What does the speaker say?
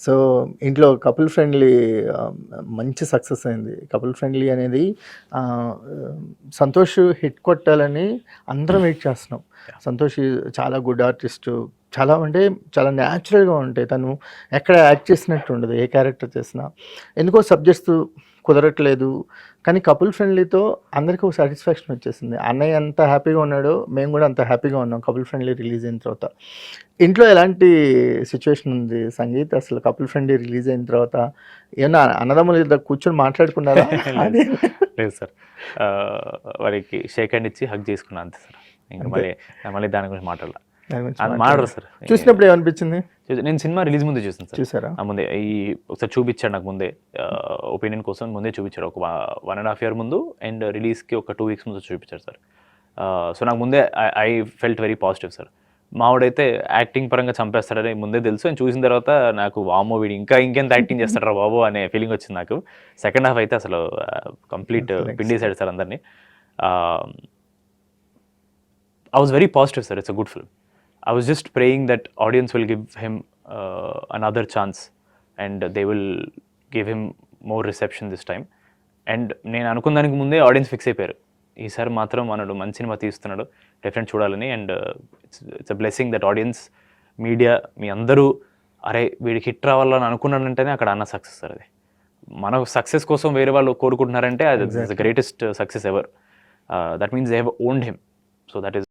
So ఇంట్లో couple friendly మంచి success అయింది. కపుల్ ఫ్రెండ్లీ అనేది ఆహ్, సంతోష్ హిట్ కొట్టాలని అందరం వెయిట్ చేస్తున్నాం. Yeah. సంతోష్ చాలా గుడ్ ఆర్టిస్టు. చాలా అంటే చాలా న్యాచురల్‌గా ఉంటాయి. తను ఎక్కడ యాక్ట్ చేసినట్టు ఉండదు. ఏ క్యారెక్టర్ చేసినా. ఎందుకో సబ్జెక్ట్స్ కుదరట్లేదు. కానీ కపుల్ ఫ్రెండ్లీతో అందరికీ ఒక సాటిస్ఫాక్షన్ వచ్చేసింది. అన్నయ్య ఎంత హ్యాపీగా ఉన్నాడో మేము కూడా అంత హ్యాపీగా ఉన్నాం కపుల్ ఫ్రెండ్లీ రిలీజ్ అయిన తర్వాత. ఇంట్లో ఎలాంటి సిట్యుయేషన్ ఉంది సంగీత్? అసలు కపుల్ ఫ్రెండ్లీ రిలీజ్ అయిన తర్వాత ఏమన్నా అన్నదమ్ములు ఇద్దరు కూర్చొని మాట్లాడుకున్నారా? అది లేదు సార్, వాడికి షేక్ హ్యాండ్ ఇచ్చి హగ్ చేసుకున్నా అంతే సార్. ఇంకా అంతే. మళ్ళీ దాని గురించి మాట్లాడాల. దాని గురించి అది మాట్లాడరా? మాట్లాడరు సార్. చూసినప్పుడు ఏమనిపించింది? నేను సినిమా రిలీజ్ ముందే చూసాను సార్. చూసారా? ముందే ఒకసారి చూపించాడు నాకు ముందే, ఒపీనియన్ కోసం ముందే చూపించాడు. ఒక 1.5 year ముందు అండ్ రిలీజ్కి ఒక 2 weeks ముందు చూపించాడు సార్. సో నాకు ముందే I felt very positive sir. మావాడైతే యాక్టింగ్ పరంగా చంపేస్తాడని ముందే తెలుసు. నేను చూసిన తర్వాత నాకు వామో వీడు ఇంకెంత యాక్టింగ్ చేస్తాడరా బాబు అనే ఫీలింగ్ వచ్చింది నాకు. సెకండ్ హాఫ్ అయితే అసలు కంప్లీట్ పిండేశాడు సార్ అందరినీ. I was very positive, sir. It's a good film. I was just praying that audience will give him another chance and they will give him more reception this time. And నేను అనుకున్న దానికి ముందే audience fix అయిపోయారు. ఈసారి మాత్రం మనడు మంచి cinema తీస్తున్నాడు, definite చూడాలని. And it's a blessing that audience, media, మీ అందరూ అరే వీడికి హిట్ రావాలని అనుకున్నాడంటేనే అక్కడ అన్న సక్సెస్ సార్. అది మన సక్సెస్ కోసం వేరే వాళ్ళు కోరుకుంటున్నారంటే అది the greatest success ever. That means they have owned him. So that is